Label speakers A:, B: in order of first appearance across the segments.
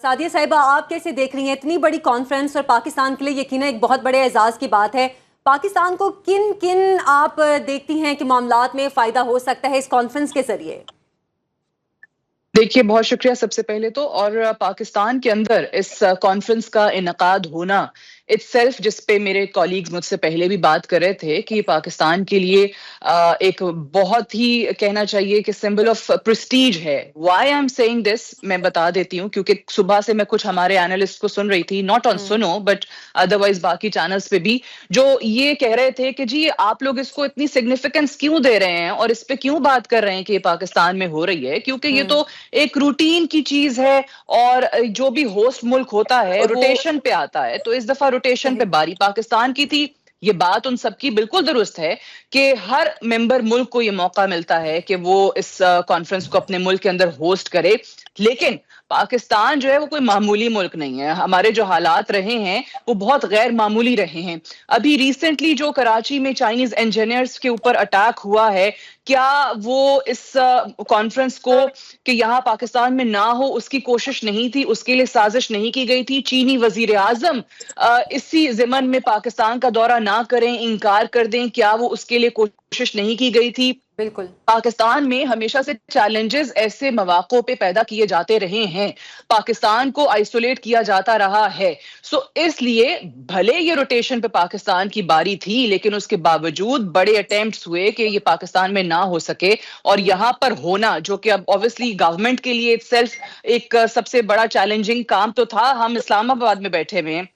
A: सादिया साहिबा, आप कैसे देख रही हैं इतनी बड़ी कॉन्फ्रेंस और पाकिस्तान के लिए यकीनन एक बहुत बड़े एजाज की बात है। पाकिस्तान को किन किन आप देखती हैं कि मामलात में फ़ायदा हो सकता है इस कॉन्फ्रेंस के ज़रिए?
B: देखिए, बहुत शुक्रिया सबसे पहले तो। और पाकिस्तान के अंदर इस कॉन्फ्रेंस का इनकाद होना इटसेल्फ, जिस पे मेरे कॉलीग्स मुझसे पहले भी बात कर रहे थे कि पाकिस्तान के लिए एक बहुत ही कहना चाहिए कि सिंबल ऑफ प्रेस्टीज है। Why I am saying this मैं बता देती हूँ, क्योंकि सुबह से मैं कुछ हमारे एनालिस्ट को सुन रही थी, नॉट ऑन सुनो बट अदरवाइज बाकी चैनल्स पे भी, जो ये कह रहे थे कि जी आप लोग इसको इतनी सिग्निफिकेंस क्यों दे रहे हैं और इस पे क्यों बात कर रहे हैं कि ये पाकिस्तान में हो रही है, क्योंकि ये तो एक रूटीन की चीज है। और जो भी होस्ट मुल्क होता है रोटेशन पे आता है, तो इस दफा रोटेशन पे बारी पाकिस्तान की थी। ये बात उन सबकी बिल्कुल दुरुस्त है कि हर मेंबर मुल्क को ये मौका मिलता है कि वो इस कॉन्फ्रेंस को अपने मुल्क के अंदर होस्ट करे। लेकिन पाकिस्तान जो है वो कोई मामूली मुल्क नहीं है। हमारे जो हालात रहे हैं वो बहुत गैर मामूली रहे हैं। अभी रिसेंटली जो कराची में चाइनीज इंजीनियर्स के ऊपर अटैक हुआ है, क्या वो इस कॉन्फ्रेंस को कि यहाँ पाकिस्तान में ना हो उसकी कोशिश नहीं थी, उसके लिए साजिश नहीं की गई थी? चीनी वजीर आजम इसी जिमन में पाकिस्तान का दौरा ना करें, इनकार कर दें, क्या वो उसके लिए कोशिश नहीं की गई थी?
A: बिल्कुल।
B: पाकिस्तान में हमेशा से चैलेंजेस ऐसे मौक़ों पे पैदा किए जाते रहे हैं, पाकिस्तान को आइसोलेट किया जाता रहा है। सो इसलिए भले ये रोटेशन पे पाकिस्तान की बारी थी, लेकिन उसके बावजूद बड़े अटेम्प्ट्स हुए कि ये पाकिस्तान में ना हो सके और यहाँ पर होना, जो कि अब ऑब्वियसली गवर्नमेंट के लिए इटसेल्फ एक सबसे बड़ा चैलेंजिंग काम तो था। हम इस्लामाबाद में बैठे हुए हैं,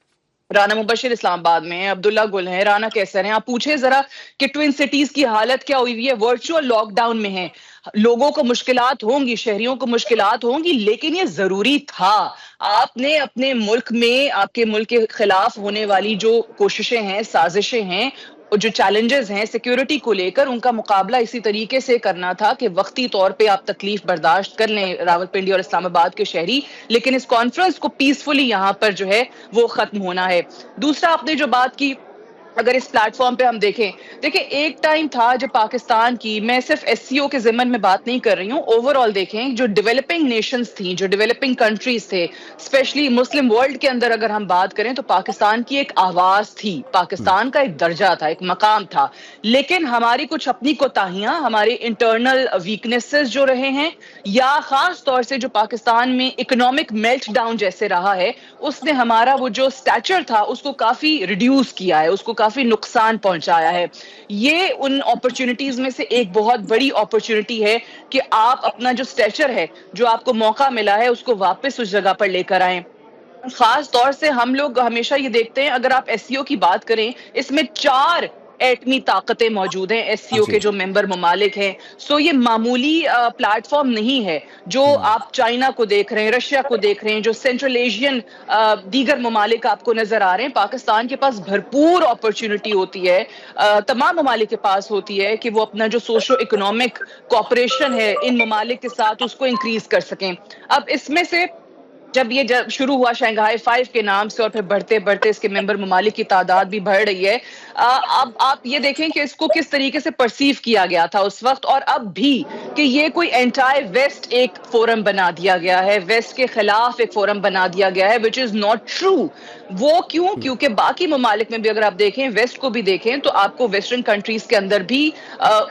B: राना मुबशिर इस्लामाबाद में हैं, अब्दुल्ला गुल हैं, राना कैसर हैं। आप पूछे जरा कि ट्विन सिटीज की हालत क्या हुई है, वर्चुअल लॉकडाउन में हैं। लोगों को मुश्किलात होंगी, शहरियों को मुश्किलात होंगी, लेकिन ये जरूरी था। आपने अपने मुल्क में, आपके मुल्क के खिलाफ होने वाली जो कोशिशें हैं, साजिशें हैं, और जो चैलेंजेस हैं सिक्योरिटी को लेकर, उनका मुकाबला इसी तरीके से करना था कि वक्ती तौर पे आप तकलीफ बर्दाश्त कर लें रावलपिंडी और इस्लामाबाद के शहरी, लेकिन इस कॉन्फ्रेंस को पीसफुली यहाँ पर जो है वो खत्म होना है। दूसरा, आपने जो बात की, अगर इस प्लेटफॉर्म पे हम देखें, देखिए एक टाइम था जब पाकिस्तान की, मैं सिर्फ एससीओ के ज़िमन में बात नहीं कर रही हूँ, ओवरऑल देखें, जो डेवलपिंग नेशंस थी, जो डेवलपिंग कंट्रीज थे, स्पेशली मुस्लिम वर्ल्ड के अंदर अगर हम बात करें, तो पाकिस्तान की एक आवाज थी, पाकिस्तान का एक दर्जा था, एक मकाम था। लेकिन हमारी कुछ अपनी कोताहियां, हमारे इंटरनल वीकनेसेस जो रहे हैं, या खास तौर से जो पाकिस्तान में इकोनॉमिक मेल्ट डाउन जैसे रहा है, उसने हमारा वो जो स्टैचर था उसको काफी रिड्यूस किया है, उसको काफी नुकसान पहुंचाया है। ये उन अपॉर्चुनिटीज में से एक बहुत बड़ी अपॉर्चुनिटी है कि आप अपना जो स्टैचर है, जो आपको मौका मिला है, उसको वापस उस जगह पर लेकर आएं। खास तौर से हम लोग हमेशा ये देखते हैं, अगर आप एससीओ की बात करें, इसमें 4 एटमी ताकतें मौजूद हैं, एससीओ के जो मेंबर ममालिक हैं। सो ये मामूली प्लेटफॉर्म नहीं है। जो आप चाइना को देख रहे हैं, रशिया को देख रहे हैं, जो सेंट्रल एशियन दीगर ममालिक आपको नजर आ रहे हैं, पाकिस्तान के पास भरपूर अपॉर्चुनिटी होती है, तमाम ममालिक के पास होती है कि वो अपना जो सोशो इकोनॉमिक कॉपरेशन है इन ममालिक के साथ, उसको इंक्रीज कर सकें। अब इसमें से जब शुरू हुआ शंघाई 5 के नाम से, और फिर बढ़ते बढ़ते इसके मेंबर ममालिक की तादाद भी बढ़ रही है। अब आप ये देखें कि इसको किस तरीके से परसीव किया गया था उस वक्त और अब भी, कि ये कोई एंटायर वेस्ट एक फोरम बना दिया गया है, वेस्ट के खिलाफ एक फोरम बना दिया गया है, विच इज नॉट ट्रू। वो क्यों? क्योंकि बाकी ममालिक में भी अगर आप देखें, वेस्ट को भी देखें, तो आपको वेस्टर्न कंट्रीज के अंदर भी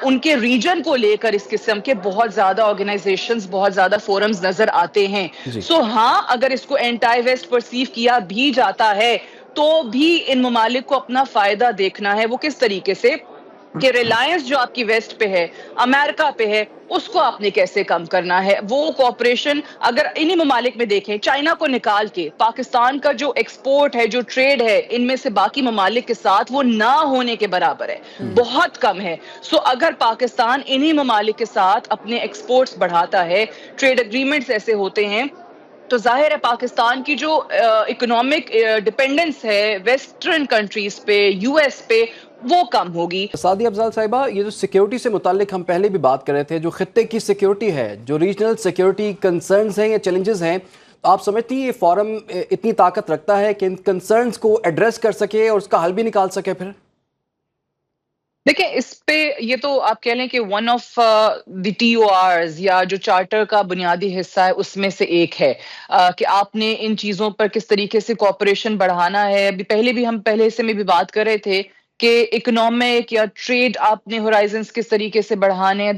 B: उनके रीजन को लेकर इस किस्म के बहुत ज्यादा ऑर्गेनाइजेशंस, बहुत ज्यादा फोरम्स नजर आते हैं। सो हाँ, अगर इसको एंटाई वेस्ट परसीव किया भी जाता है, तो भी इन ममालिक को अपना फायदा देखना है। वो किस तरीके से कि रिलायंस जो आपकी वेस्ट पे है, अमेरिका पे है, उसको आपने कैसे कम करना है। वो कोऑपरेशन अगर इन्हीं ममालिक में देखें, चाइना को निकाल के पाकिस्तान का जो एक्सपोर्ट है, जो ट्रेड है, इनमें से बाकी ममालिक के साथ वो ना होने के बराबर है, बहुत कम है। सो अगर पाकिस्तान इन्हीं ममालिक के साथ अपने एक्सपोर्ट्स बढ़ाता है, ट्रेड एग्रीमेंट्स ऐसे होते हैं, तो जाहिर है पाकिस्तान की जो इकोनॉमिक डिपेंडेंस है वेस्टर्न कंट्रीज पे, यूएस पे, वो कम होगी।
C: सादिया अफजाल साहिबा, ये जो सिक्योरिटी से मुतालिक हम पहले भी बात कर रहे थे, जो खित्ते की सिक्योरिटी है, जो रीजनल सिक्योरिटी कंसर्न्स हैं या चैलेंजेस हैं, तो आप समझती हैं ये फोरम इतनी ताकत रखता है कि इन कंसर्न्स को एड्रेस कर सके और उसका हल भी निकाल सके? फिर
B: دیکھیں اس پہ یہ تو آپ کہہ لیں کہ ون آف دی TORs یا جو چارٹر کا بنیادی حصہ ہے اس میں سے ایک ہے کہ آپ نے ان چیزوں پر کس طریقے سے کوآپریشن بڑھانا ہے. ابھی پہلے بھی ہم پہلے حصے میں بھی بات کر رہے تھے کہ اکنامک یا ٹریڈ آپ نے ہورائزنس کس طریقے سے بڑھانے ہیں.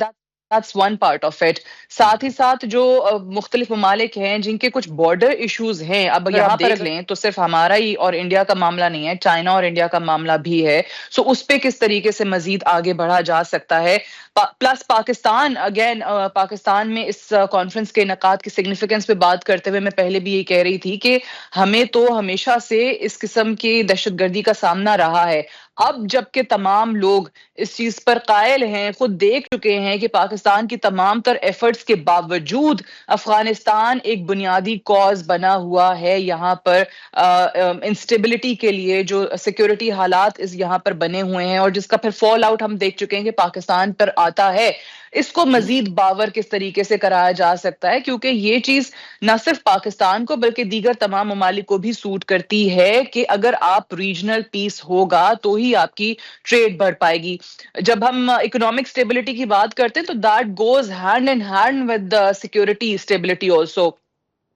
B: That's one part of it. ساتھ ہی ساتھ جو مختلف ممالک ہیں جن کے کچھ بارڈر ایشوز ہیں، اب اگر آپ دیکھ لیں تو صرف ہمارا ہی اور انڈیا کا معاملہ نہیں ہے، چائنا اور انڈیا کا معاملہ بھی ہے. سو اس پہ کس طریقے سے مزید آگے بڑھا جا سکتا ہے. پلس پاکستان، اگین پاکستان میں اس کانفرنس کے انعقاد کی سگنیفیکینس پہ بات کرتے ہوئے میں پہلے بھی یہ کہہ رہی تھی کہ ہمیں تو ہمیشہ سے اس قسم کی دہشت گردی کا سامنا رہا ہے. اب جبکہ تمام لوگ اس چیز پر قائل ہیں، خود دیکھ چکے ہیں کہ پاکستان کی تمام تر ایفرٹس کے باوجود افغانستان ایک بنیادی کاز بنا ہوا ہے یہاں پر انسٹیبلٹی کے لیے، جو سیکیورٹی حالات اس یہاں پر بنے ہوئے ہیں اور جس کا پھر فال آؤٹ ہم دیکھ چکے ہیں کہ پاکستان پر آتا ہے. اس کو مزید باور کس طریقے سے کرایا جا سکتا ہے، کیونکہ یہ چیز نہ صرف پاکستان کو بلکہ دیگر تمام ممالک کو بھی سوٹ کرتی ہے کہ اگر آپ ریجنل پیس ہوگا تو ہی آپ کی ٹریڈ بڑھ پائے گی. جب ہم اکنامک اسٹیبلٹی کی بات کرتے ہیں تو that goes hand in hand with security stability also.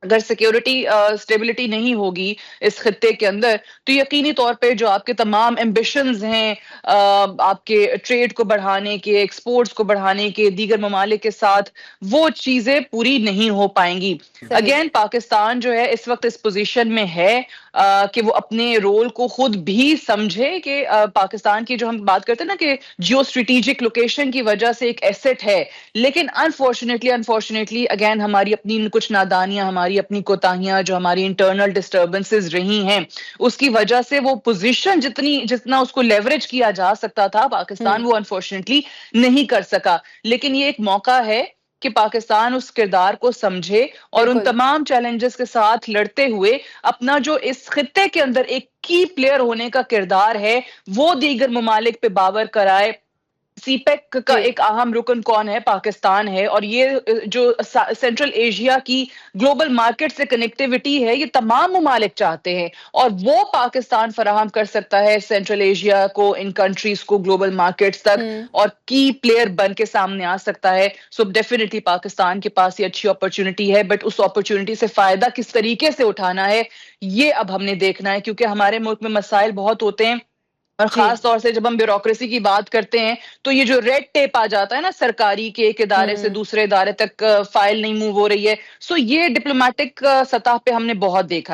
B: اگر سیکیورٹی اسٹیبلٹی نہیں ہوگی اس خطے کے اندر تو یقینی طور پہ جو آپ کے تمام ایمبیشنز ہیں آپ کے ٹریڈ کو بڑھانے کے، ایکسپورٹس کو بڑھانے کے دیگر ممالک کے ساتھ، وہ چیزیں پوری نہیں ہو پائیں گی. اگین پاکستان جو ہے اس وقت اس پوزیشن میں ہے کہ وہ اپنے رول کو خود بھی سمجھے کہ پاکستان کی جو ہم بات کرتے ہیں نا کہ جیو اسٹریٹیجک لوکیشن کی وجہ سے ایک ایسٹ ہے، لیکن انفارچونیٹلی اگین ہماری اپنی کچھ نادانیاں، ہماری اپنی کوتاہیاں، جو ہماری انٹرنل ڈسٹربنسز رہی ہیں اس کی وجہ سے وہ پوزیشن جتنا اس کو لیوریج کیا جا سکتا تھا پاکستان وہ انفارچونیٹلی نہیں کر سکا. لیکن یہ ایک موقع ہے کہ پاکستان اس کردار کو سمجھے اور ان تمام چیلنجز کے ساتھ لڑتے ہوئے اپنا جو اس خطے کے اندر ایک کی پلیئر ہونے کا کردار ہے وہ دیگر ممالک پہ باور کرائے. سی پیک کا ایک اہم رکن کون ہے؟ پاکستان ہے. اور یہ جو سینٹرل ایشیا کی گلوبل مارکیٹ سے کنیکٹیوٹی ہے یہ تمام ممالک چاہتے ہیں اور وہ پاکستان فراہم کر سکتا ہے سینٹرل ایشیا کو، ان کنٹریز کو گلوبل مارکیٹس تک، اور کی پلیئر بن کے سامنے آ سکتا ہے. سو ڈیفینیٹلی پاکستان کے پاس یہ اچھی اپرچونٹی ہے، بٹ اس اپرچونٹی سے فائدہ کس طریقے سے اٹھانا ہے یہ اب ہم نے دیکھنا ہے، کیونکہ ہمارے ملک میں مسائل بہت ہوتے ہیں اور خاص طور سے جب ہم بیوروکریسی کی بات کرتے ہیں تو یہ جو ریڈ ٹیپ آ جاتا ہے نا سرکاری کے ایک ادارے سے دوسرے ادارے تک فائل نہیں موو ہو رہی ہے، سو یہ ڈپلومیٹک سطح پہ ہم نے بہت دیکھا ہے.